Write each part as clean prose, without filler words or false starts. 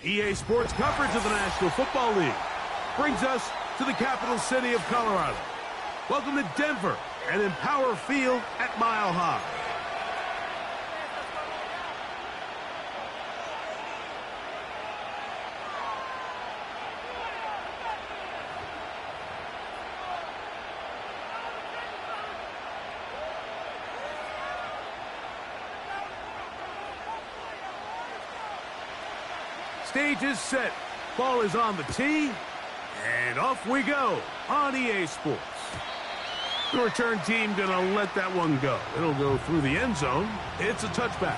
EA Sports coverage of the National Football League brings us to the capital city of Colorado. Welcome to Denver and Empower Field at Mile High. Stage is set. Ball is on the tee. And off we go on EA Sports. The return team going to let that one go. It'll go through the end zone. It's a touchback.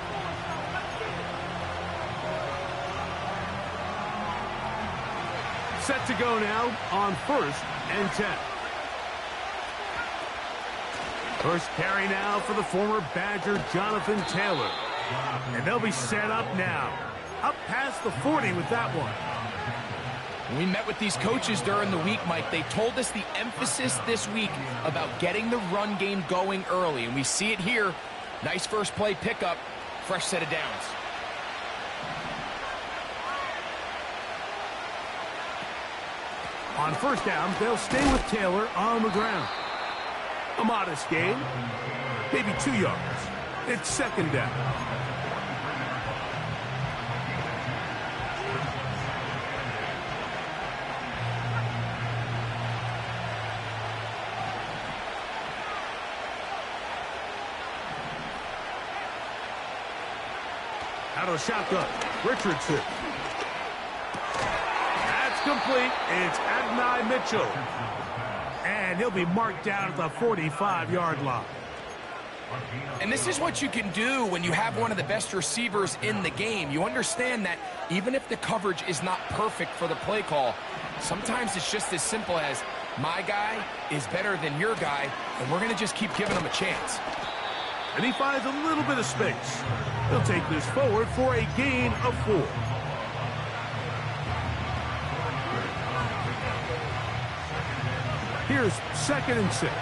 Set to go now on 1st and 10. First carry now for the former Badger Jonathan Taylor. And they'll be set up now. Up past the 40 with that one. When we met with these coaches during the week, Mike, they told us the emphasis this week about getting the run game going early. And we see it here. Nice first play pickup. Fresh set of downs. On first down, they'll stay with Taylor on the ground. A modest gain. Maybe 2 yards. It's second down. Out of shotgun, Richardson. That's complete. It's Adonai Mitchell. And he'll be marked down at the 45-yard line. And this is what you can do when you have one of the best receivers in the game. You understand that even if the coverage is not perfect for the play call, sometimes it's just as simple as my guy is better than your guy, and we're going to just keep giving him a chance. And he finds a little bit of space. He'll take this forward for a gain of 4. Here's 2nd and 6.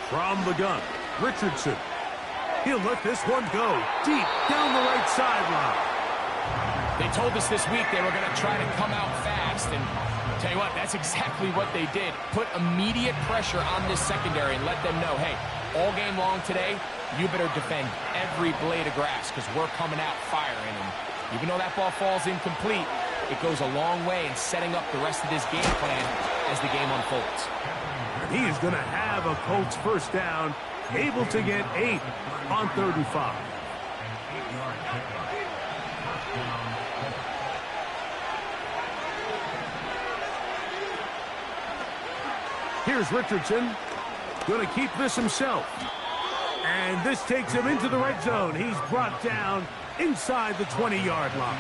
From the gun, Richardson. He'll let this one go deep down the right sideline. They told us this week they were going to try to come out fast, and tell you what, that's exactly what they did. Put immediate pressure on this secondary and let them know, hey, all game long today, you better defend every blade of grass because we're coming out firing. And even though that ball falls incomplete, it goes a long way in setting up the rest of this game plan as the game unfolds. He is going to have a Colts first down, able to get 8 on 3rd and 5. Here's Richardson, going to keep this himself. And this takes him into the red zone. He's brought down inside the 20-yard line.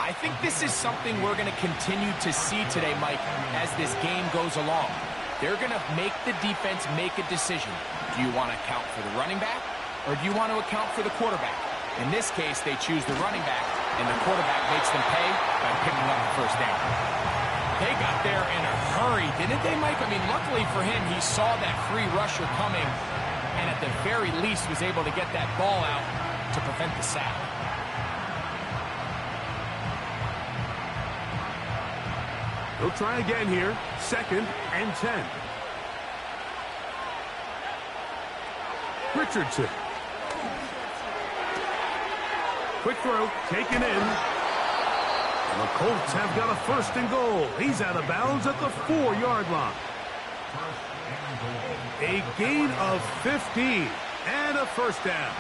I think this is something we're going to continue to see today, Mike, as this game goes along. They're going to make the defense make a decision. Do you want to account for the running back, or do you want to account for the quarterback? In this case, they choose the running back, and the quarterback makes them pay by picking up the first down. They got there in a hurry, didn't they, Mike? I mean, luckily for him, he saw that free rusher coming, and at the very least was able to get that ball out to prevent the sack. They'll try again here. 2nd and 10. Richardson. Quick throw, taken in. And the Colts have got a 1st and goal. He's out of bounds at the 4-yard line. A gain of 15 and a first down.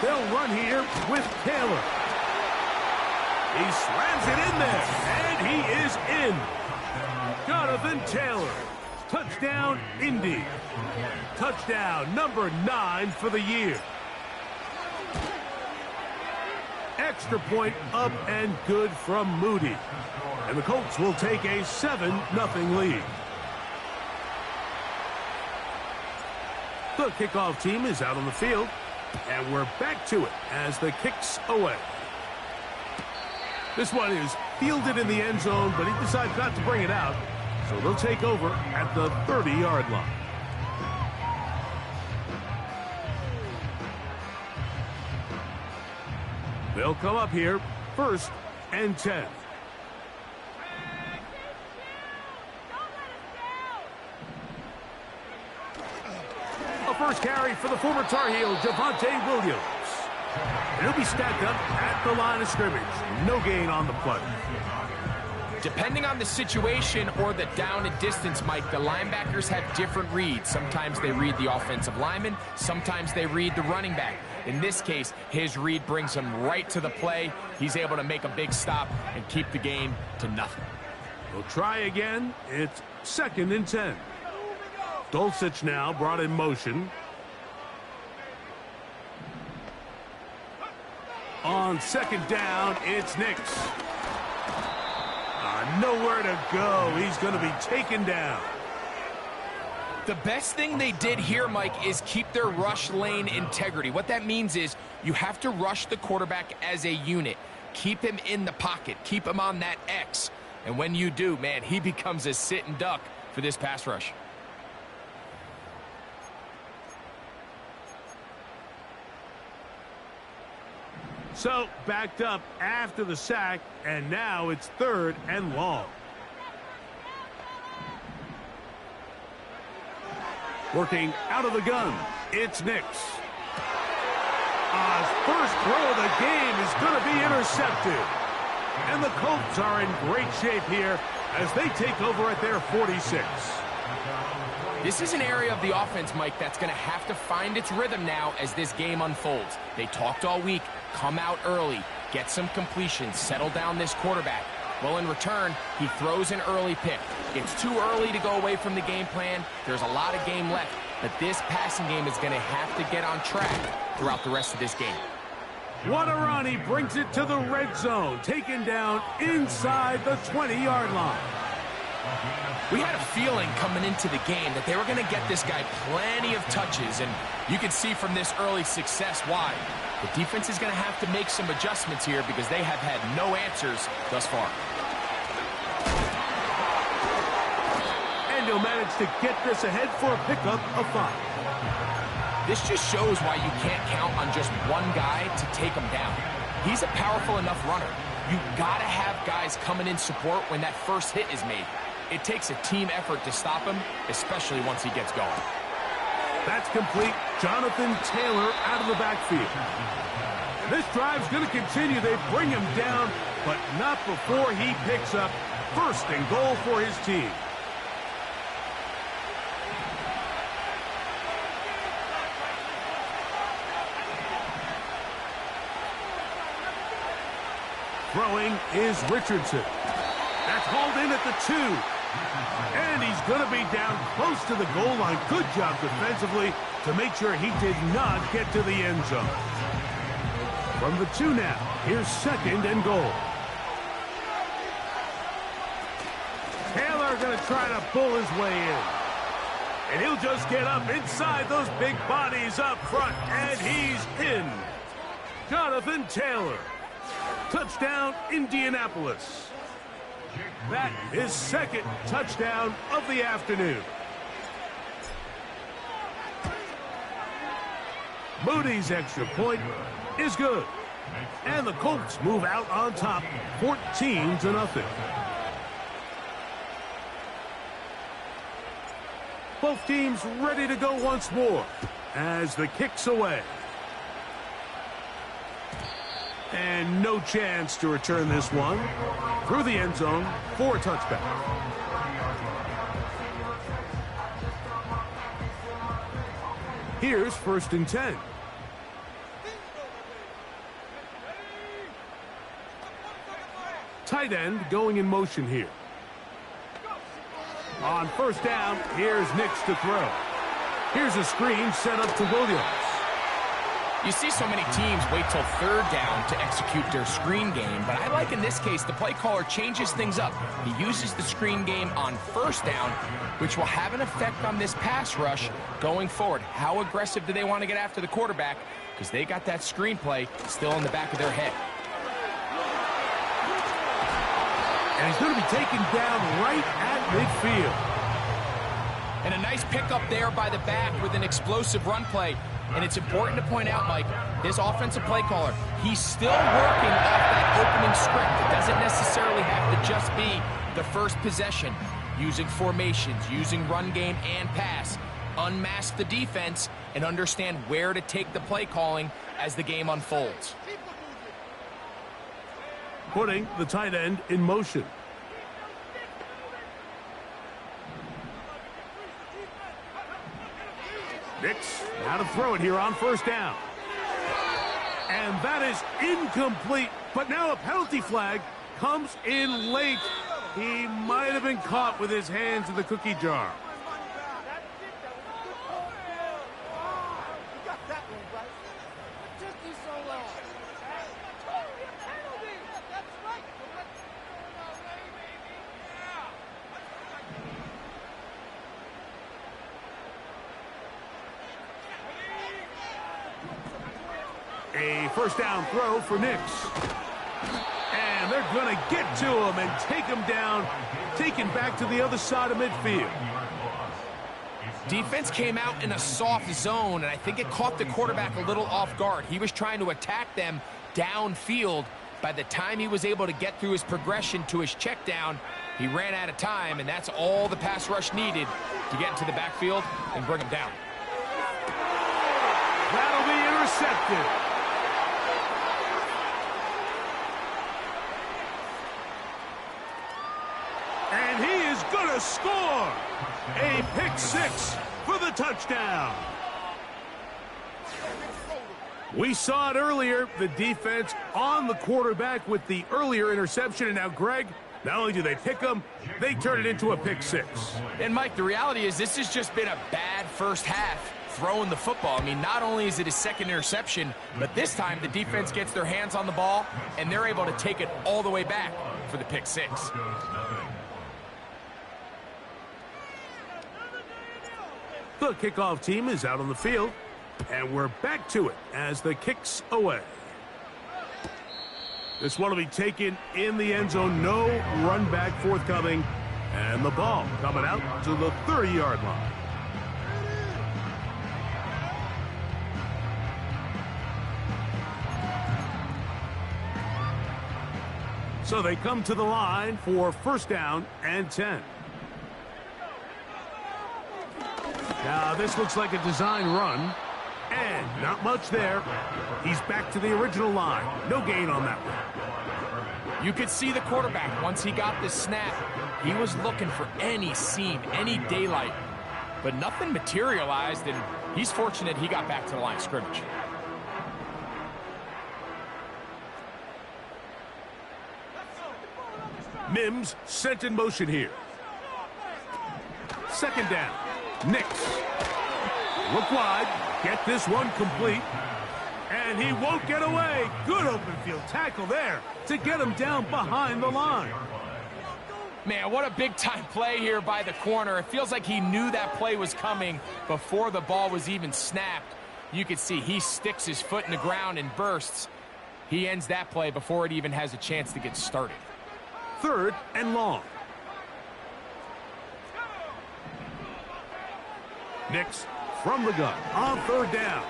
They'll run here with Taylor. He slams it in there, and he is in. Jonathan Taylor. Touchdown, Indy. Touchdown, number 9 for the year. Extra point up and good from Moody. And the Colts will take a 7-0 lead. The kickoff team is out on the field. And we're back to it as the kick's away. This one is fielded in the end zone, but he decides not to bring it out. So they'll take over at the 30-yard line. They'll come up here, 1st and 10. A first carry for the former Tar Heel, Javonte Williams. And he'll be stacked up at the line of scrimmage. No gain on the play. Depending on the situation or the down and distance, Mike, the linebackers have different reads. Sometimes they read the offensive lineman. Sometimes they read the running back. In this case, his read brings him right to the play. He's able to make a big stop and keep the game to nothing. We'll try again. It's 2nd and 10. Dulcich now brought in motion. On 2nd down, it's Nix. Nowhere to go. He's going to be taken down. The best thing they did here, Mike, is keep their rush lane integrity. What that means is you have to rush the quarterback as a unit. Keep him in the pocket. Keep him on that X. And when you do, man, he becomes a sitting duck for this pass rush. So, backed up after the sack, and now it's 3rd and long. Working out of the gun, it's Nix. His first throw of the game is going to be intercepted. And the Colts are in great shape here as they take over at their 46. This is an area of the offense, Mike, that's going to have to find its rhythm now as this game unfolds. They talked all week, come out early, get some completions, settle down this quarterback. Well, in return, he throws an early pick. It's too early to go away from the game plan. There's a lot of game left, but this passing game is going to have to get on track throughout the rest of this game. What a run. He brings it to the red zone, taken down inside the 20-yard line. We had a feeling coming into the game that they were going to get this guy plenty of touches, and you can see from this early success why. The defense is going to have to make some adjustments here because they have had no answers thus far. And he'll manage to get this ahead for a pickup of 5. This just shows why you can't count on just one guy to take him down. He's a powerful enough runner. You've got to have guys coming in support when that first hit is made. It takes a team effort to stop him, especially once he gets going. That's complete. Jonathan Taylor out of the backfield. This drive's going to continue. They bring him down, but not before he picks up 1st and goal for his team. Throwing is Richardson. That's hauled in at the 2. And he's going to be down close to the goal line. Good job defensively to make sure he did not get to the end zone. From the 2 now, here's 2nd and goal. Taylor going to try to pull his way in. And he'll just get up inside those big bodies up front, and he's in. Jonathan Taylor. Touchdown, Indianapolis. That is 2nd touchdown of the afternoon. Moody's extra point is good. And the Colts move out on top, 14-0. Both teams ready to go once more as the kick's away. And no chance to return this one through the end zone for a touchback. Here's 1st and 10. Tight end going in motion here. On 1st down, here's Nix to throw. Here's a screen set up to Williams. You see so many teams wait till 3rd down to execute their screen game, but I like in this case the play caller changes things up. He uses the screen game on 1st down, which will have an effect on this pass rush going forward. How aggressive do they want to get after the quarterback? Because they got that screen play still in the back of their head. And he's going to be taken down right at midfield. And a nice pickup there by the back with an explosive run play. And it's important to point out, Mike, this offensive play caller, he's still working off that opening script. It doesn't necessarily have to just be the first possession. Using formations, using run game and pass. Unmask the defense and understand where to take the play calling as the game unfolds. Putting the tight end in motion. Nix now to throw it here on first down. And that is incomplete. But now a penalty flag comes in late. He might have been caught with his hands in the cookie jar. A first down throw for Nix. And they're going to get to him and take him down, taken back to the other side of midfield. Defense came out in a soft zone, and I think it caught the quarterback a little off guard. He was trying to attack them downfield. By the time he was able to get through his progression to his check down, he ran out of time, and that's all the pass rush needed to get into the backfield and bring him down. That'll be intercepted. And he is going to score. A pick six for the touchdown. We saw it earlier, the defense on the quarterback with the earlier interception. And now, Greg, not only do they pick him, they turn it into a pick six. And, Mike, the reality is this has just been a bad first half throwing the football. I mean, not only is it his second interception, but this time the defense gets their hands on the ball, and they're able to take it all the way back for the pick six. The kickoff team is out on the field, and we're back to it as the kick's away. This one will be taken in the end zone. No run back forthcoming, and the ball coming out to the 30-yard line. So they come to the line for first down and 10. Now, this looks like a design run, and not much there. He's back to the original line. No gain on that one. You could see the quarterback, once he got the snap, he was looking for any seam, any daylight, but nothing materialized, and he's fortunate he got back to the line of scrimmage. Mims sent in motion here. Second down. Nix. Look wide. Get this one complete. And he won't get away. Good open field tackle there to get him down behind the line. Man, what a big-time play here by the corner. It feels like he knew that play was coming before the ball was even snapped. You can see he sticks his foot in the ground and bursts. He ends that play before it even has a chance to get started. Third and long. Nix from the gun on third down.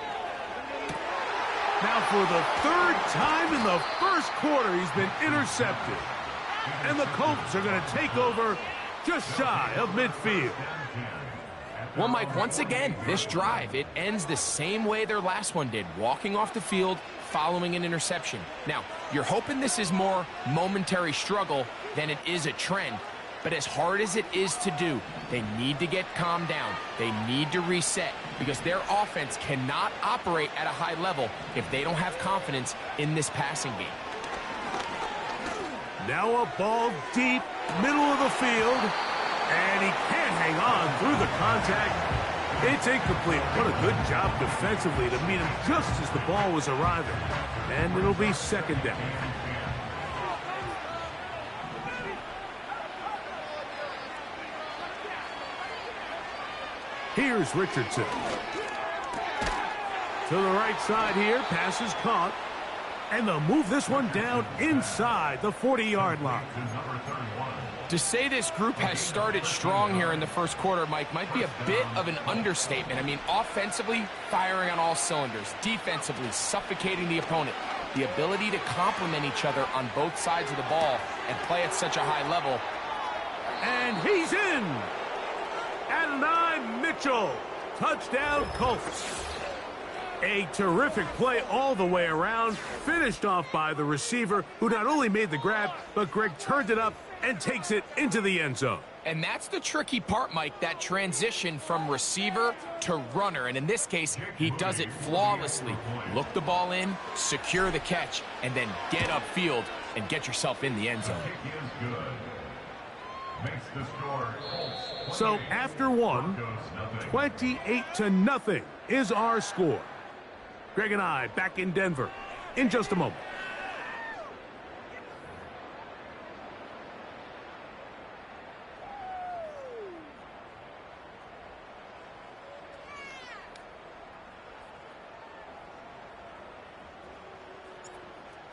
Now for the third time in the first quarter, he's been intercepted. And the Colts are going to take over just shy of midfield. Well, Mike, once again, this drive, it ends the same way their last one did, walking off the field following an interception. Now, you're hoping this is more momentary struggle than it is a trend. But as hard as it is to do, they need to get calmed down. They need to reset because their offense cannot operate at a high level if they don't have confidence in this passing game. Now a ball deep, middle of the field, and he can't hang on through the contact. It's incomplete. What a good job defensively to meet him just as the ball was arriving. And it'll be second down. Here's Richardson. To the right side here, pass is caught. And they'll move this one down inside the 40-yard line. To say this group has started strong here in the first quarter, Mike, might be a bit of an understatement. I mean, offensively, firing on all cylinders. Defensively, suffocating the opponent. The ability to complement each other on both sides of the ball and play at such a high level. And he's in! Adonai Mitchell. Touchdown, Colts. A terrific play all the way around, finished off by the receiver, who not only made the grab, but Greg turned it up and takes it into the end zone. And that's the tricky part, Mike, that transition from receiver to runner. And in this case, he does it flawlessly. Look the ball in, secure the catch, and then get upfield and get yourself in the end zone. So after one, 28-0 is our score. Greg and I back in Denver in just a moment.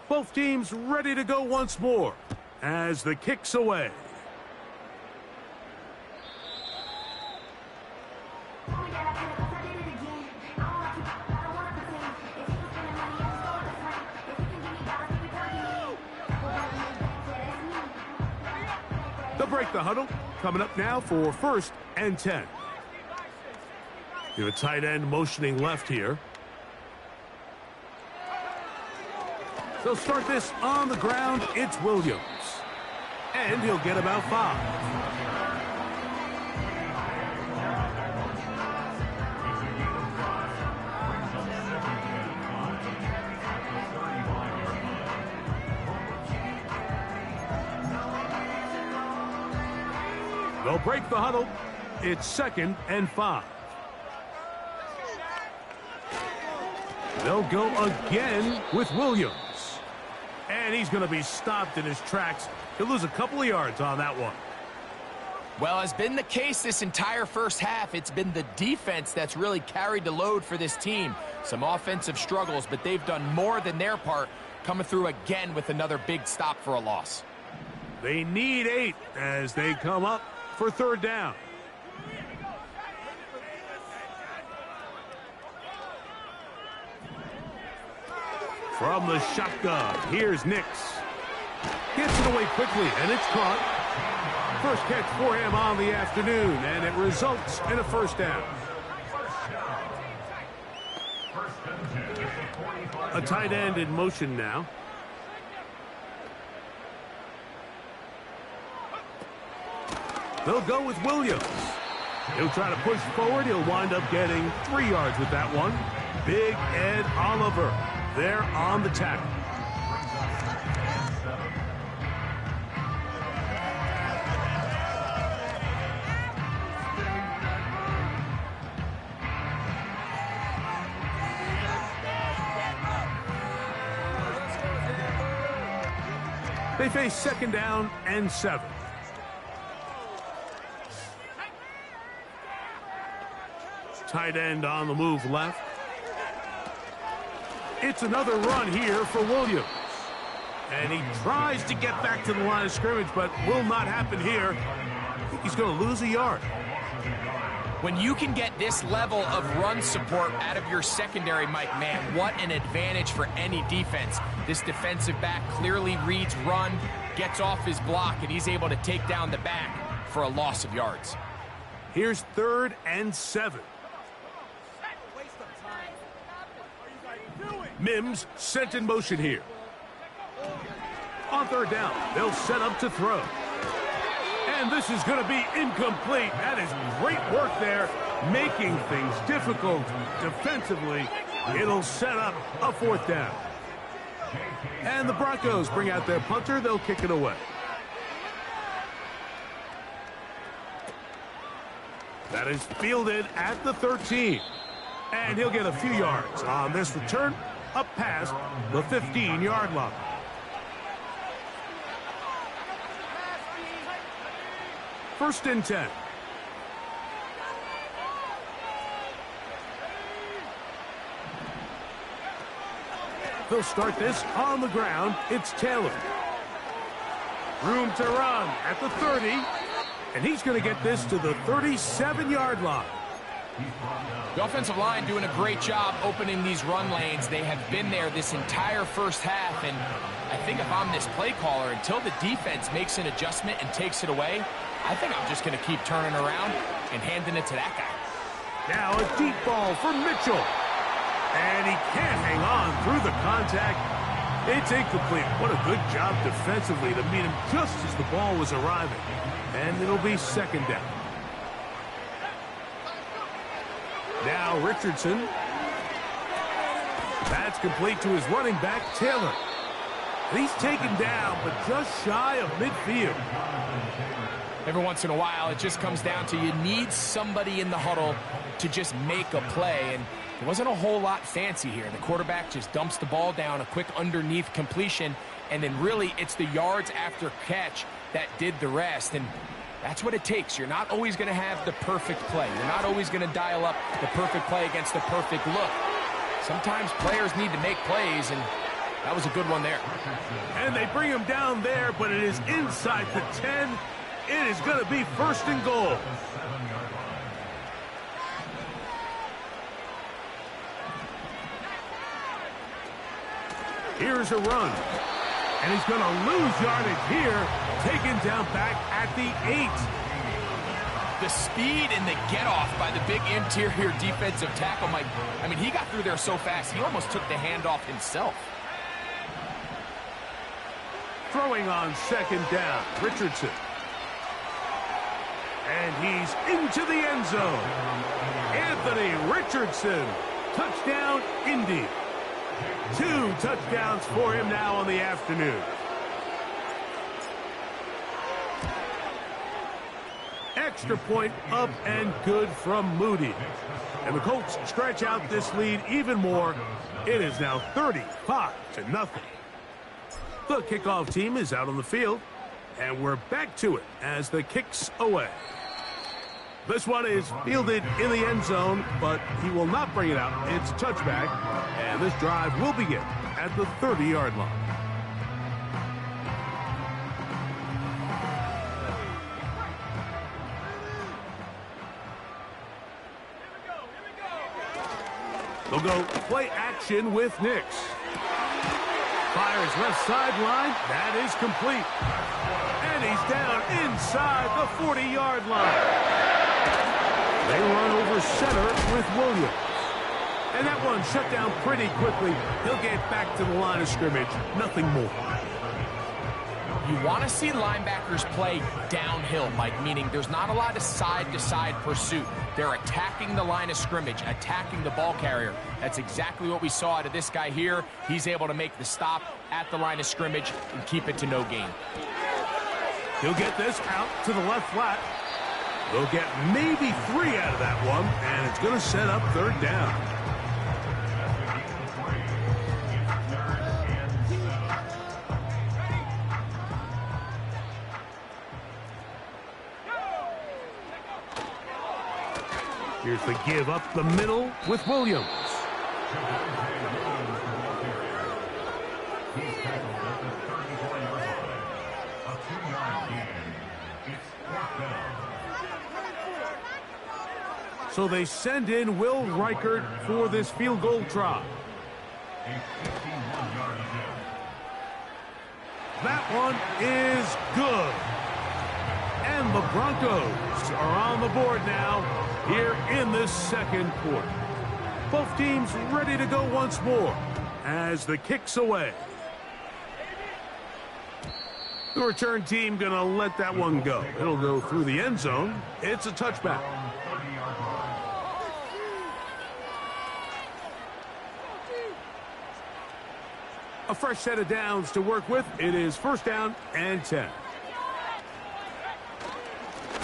Both teams ready to go once more as the kick's away. They'll break the huddle. Coming up now for 1st and 10. You have a tight end motioning left here. They'll start this on the ground. It's Williams. And he'll get about 5. They'll break the huddle. It's 2nd and 5. They'll go again with Williams. And he's going to be stopped in his tracks. He'll lose a couple of yards on that one. Well, has been the case this entire first half. It's been the defense that's really carried the load for this team. Some offensive struggles, but they've done more than their part, coming through again with another big stop for a loss. They need 8 as they come up for 3rd down. From the shotgun, here's Nix. Gets it away quickly, and it's caught. First catch for him on the afternoon, and it results in a 1st down. A tight end in motion now. They'll go with Williams. He'll try to push forward. He'll wind up getting 3 yards with that one. Big Ed Oliver there on the tackle. They face 2nd down and 7. Tight end on the move left. It's another run here for Williams. And he tries to get back to the line of scrimmage, but will not happen here. I think he's going to lose a yard. When you can get this level of run support out of your secondary, Mike, man, what an advantage for any defense. This defensive back clearly reads run, gets off his block, and he's able to take down the back for a loss of yards. Here's 3rd and 7. Mims sent in motion here. On 3rd down, they'll set up to throw. And this is going to be incomplete. That is great work there, making things difficult defensively. It'll set up a 4th down. And the Broncos bring out their punter. They'll kick it away. That is fielded at the 13. And he'll get a few yards on this return up past the 15-yard line. First and 10. They'll start this on the ground. It's Taylor. Room to run at the 30. And he's going to get this to the 37-yard line. The offensive line doing a great job opening these run lanes. They have been there this entire first half, and I think if I'm this play caller, until the defense makes an adjustment and takes it away, I think I'm just going to keep turning around and handing it to that guy. Now a deep ball for Mitchell. And he can't hang on through the contact. It's incomplete. What a good job defensively to meet him just as the ball was arriving. And it'll be second down. Now Richardson. That's complete to his running back, Taylor. And he's taken down, but just shy of midfield. Every once in a while, it just comes down to you need somebody in the huddle to just make a play. And there wasn't a whole lot fancy here. The quarterback just dumps the ball down, a quick underneath completion, and then really it's the yards after catch that did the rest. And that's what it takes. You're not always going to have the perfect play. You're not always going to dial up the perfect play against the perfect look. Sometimes players need to make plays, and that was a good one there. And they bring him down there, but it is inside the 10. It is going to be first and goal. Here's a run. And he's going to lose yardage here. Taken down back at the 8. The speed and the get-off by the big interior defensive tackle, Mike. I mean, he got through there so fast, he almost took the handoff himself. Throwing on second down, Richardson. And he's into the end zone. Anthony Richardson. Touchdown, Indy. 2 touchdowns for him now on the afternoon. Extra point up and good from Moody. And the Colts stretch out this lead even more. It is now 35-0. The kickoff team is out on the field. And we're back to it as the kick's away. This one is fielded in the end zone, but he will not bring it out. It's touchback, and this drive will begin at the 30-yard line. They'll go play action with Nix. Fires left sideline. That is complete. And he's down inside the 40-yard line. They run over center with Williams. And that one shut down pretty quickly. He'll get back to the line of scrimmage. Nothing more. You want to see linebackers play downhill, Mike, meaning there's not a lot of side-to-side pursuit. They're attacking the line of scrimmage, attacking the ball carrier. That's exactly what we saw out of this guy here. He's able to make the stop at the line of scrimmage and keep it to no gain. He'll get this out to the left flat. They'll get maybe 3 out of that one, and it's going to set up third down. Here's the give up the middle with Williams. So they send in Will Reichert for this field goal try. That one is good. And the Broncos are on the board now here in this second quarter. Both teams ready to go once more as the kick's away. The return team going to let that one go. It'll go through the end zone. It's a touchback. A fresh set of downs to work with. It is first down and 10.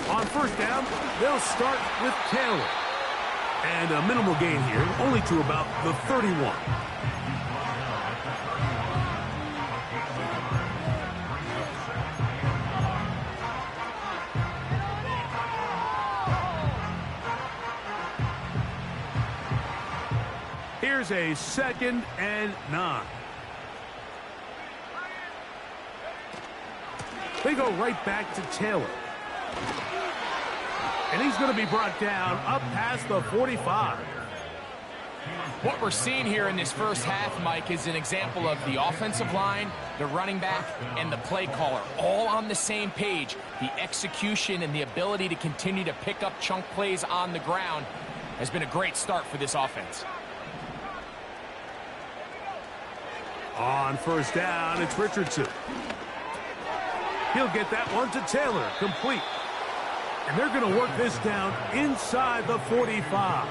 On first down, they'll start with Taylor. And a minimal gain here, only to about the 31. Here's a 2nd and 9. They go right back to Taylor. And he's going to be brought down up past the 45. What we're seeing here in this first half, Mike, is an example of the offensive line, the running back, and the play caller all on the same page. The execution and the ability to continue to pick up chunk plays on the ground has been a great start for this offense. On first down, it's Richardson. He'll get that one to Taylor, complete. And they're going to work this down inside the 45.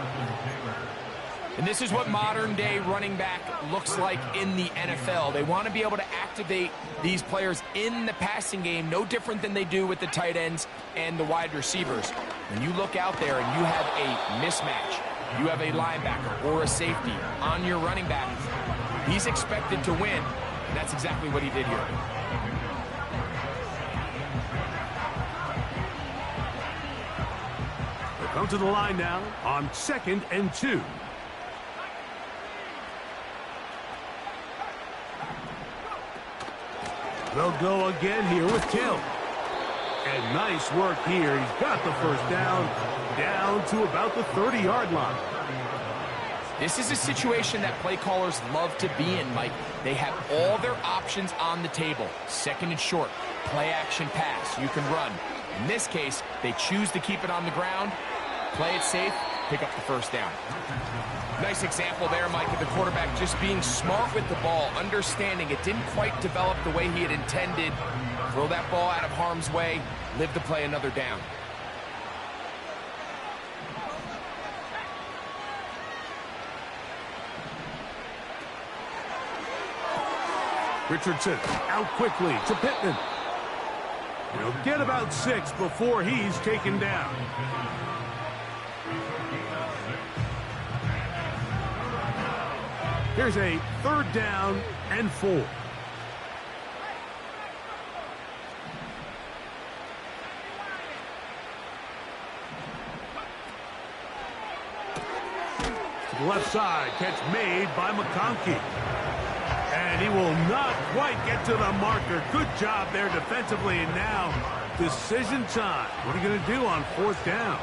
And this is what modern-day running back looks like in the NFL. They want to be able to activate these players in the passing game, no different than they do with the tight ends and the wide receivers. When you look out there and you have a mismatch, you have a linebacker or a safety on your running back, he's expected to win, and that's exactly what he did here. They come to the line now on 2nd and 2. They'll go again here with Taylor. And nice work here. He's got the first down to about the 30-yard line. This is a situation that play callers love to be in, Mike. They have all their options on the table. 2nd and short, play action pass, you can run. In this case, they choose to keep it on the ground, play it safe, pick up the first down. Nice example there, Mike, of the quarterback just being smart with the ball, understanding it didn't quite develop the way he had intended. Throw that ball out of harm's way, live to play another down. Richardson out quickly to Pittman. He'll get about 6 before he's taken down. Here's a 3rd down and 4. To the left side, catch made by McConkey. And he will not quite get to the marker. Good job there defensively, and now decision time. What are you going to do on 4th down?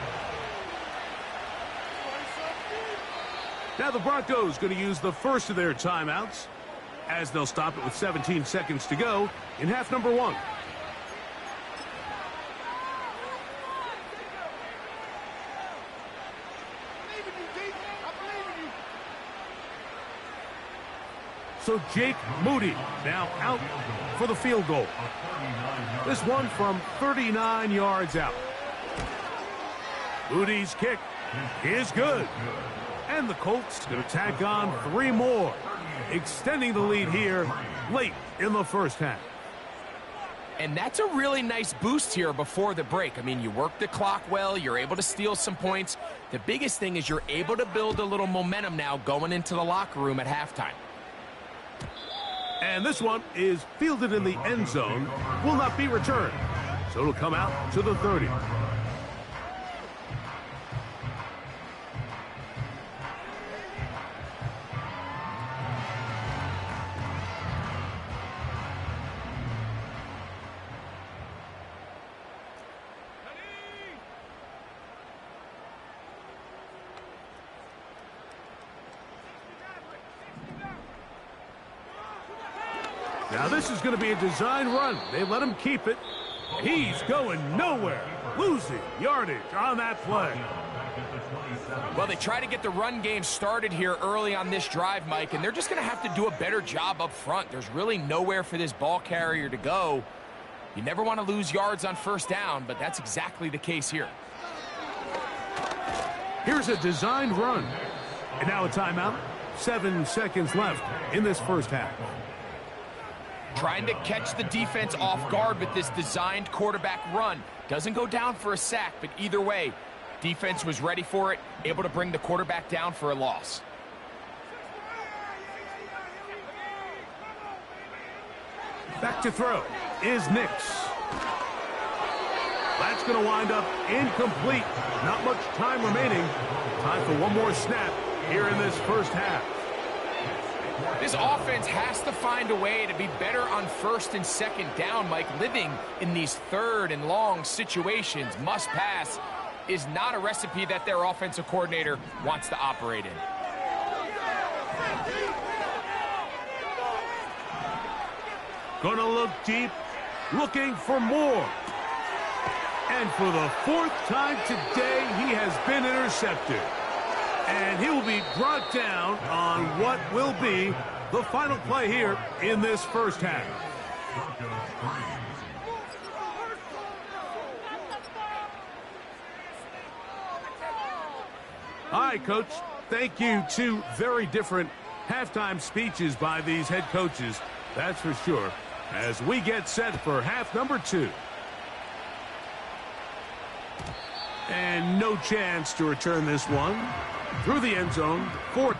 Now the Broncos going to use the first of their timeouts as they'll stop it with 17 seconds to go in half number 1. So Jake Moody now out for the field goal. This one from 39 yards out. Moody's kick is good. And the Colts going to tack on 3 more, extending the lead here late in the first half. And that's a really nice boost here before the break. I mean, you work the clock well, you're able to steal some points. The biggest thing is you're able to build a little momentum now going into the locker room at halftime. And this one is fielded in the end zone, will not be returned. So it'll come out to the 30. Now this is going to be a design run. They let him keep it. He's going nowhere. Losing yardage on that play. Well, they try to get the run game started here early on this drive, Mike, and they're just going to have to do a better job up front. There's really nowhere for this ball carrier to go. You never want to lose yards on 1st down, but that's exactly the case here. Here's a designed run. And now a timeout. 7 seconds left in this first half. Trying to catch the defense off guard with this designed quarterback run. Doesn't go down for a sack, but either way, defense was ready for it, able to bring the quarterback down for a loss. Back to throw is Nix. That's going to wind up incomplete. Not much time remaining. Time for one more snap here in this first half. This offense has to find a way to be better on first and second down, Mike. Living in these third and long situations, must pass, is not a recipe that their offensive coordinator wants to operate in. Gonna look deep, looking for more. And for the fourth time today, he has been intercepted. And he will be brought down on what will be the final play here in this first half. All right, Coach. Thank you. Two very different halftime speeches by these head coaches. That's for sure. As we get set for half number 2. And no chance to return this one through the end zone. 4th